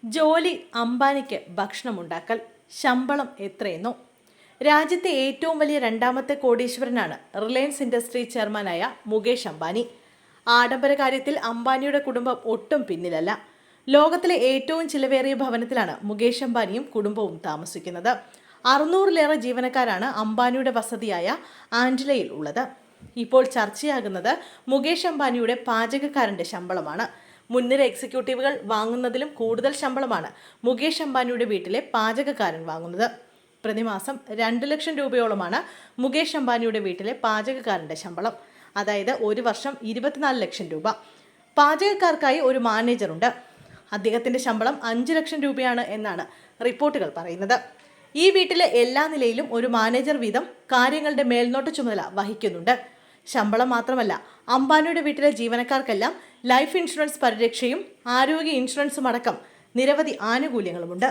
ജോലി അംബാനിക്ക് ഭക്ഷണമുണ്ടാക്കൽ, ശമ്പളം എത്രയെന്നോ? രാജ്യത്തെ ഏറ്റവും വലിയ രണ്ടാമത്തെ കോടീശ്വരനാണ് റിലയൻസ് ഇൻഡസ്ട്രി ചെയർമാനായ മുകേഷ് അംബാനി. ആഡംബര കാര്യത്തിൽ അംബാനിയുടെ കുടുംബം ഒട്ടും പിന്നിലല്ല. ലോകത്തിലെ ഏറ്റവും ചിലവേറിയ ഭവനത്തിലാണ് മുകേഷ് അംബാനിയും കുടുംബവും താമസിക്കുന്നത്. 600-ലേറെ ജീവനക്കാരാണ് അംബാനിയുടെ വസതിയായ ആൻഡ്ലയിൽ ഉള്ളത്. ഇപ്പോൾ ചർച്ചയാകുന്നത് മുകേഷ് അംബാനിയുടെ പാചകക്കാരന്റെ ശമ്പളമാണ്. മുൻനിര എക്സിക്യൂട്ടീവുകൾ വാങ്ങുന്നതിലും കൂടുതൽ ശമ്പളമാണ് മുകേഷ് അംബാനിയുടെ വീട്ടിലെ പാചകക്കാരൻ വാങ്ങുന്നത്. പ്രതിമാസം 2 ലക്ഷം രൂപയോളമാണ് മുകേഷ് അംബാനിയുടെ വീട്ടിലെ പാചകക്കാരന്റെ ശമ്പളം. അതായത് ഒരു വർഷം 24 ലക്ഷം രൂപ. പാചകക്കാർക്കായി ഒരു മാനേജറുണ്ട്. അദ്ദേഹത്തിന്റെ ശമ്പളം 5 ലക്ഷം രൂപയാണ് എന്നാണ് റിപ്പോർട്ടുകൾ പറയുന്നത്. ഈ വീട്ടിലെ എല്ലാ നിലയിലും ഒരു മാനേജർ വീതം കാര്യങ്ങളുടെ മേൽനോട്ട ചുമതല വഹിക്കുന്നുണ്ട്. ശമ്പളം മാത്രമല്ല, അംബാനിയുടെ വീട്ടിലെ ജീവനക്കാർക്കെല്ലാം ലൈഫ് ഇൻഷുറൻസ് പരിരക്ഷയും ആരോഗ്യ ഇൻഷുറൻസും അടക്കം നിരവധി ആനുകൂല്യങ്ങളുമുണ്ട്.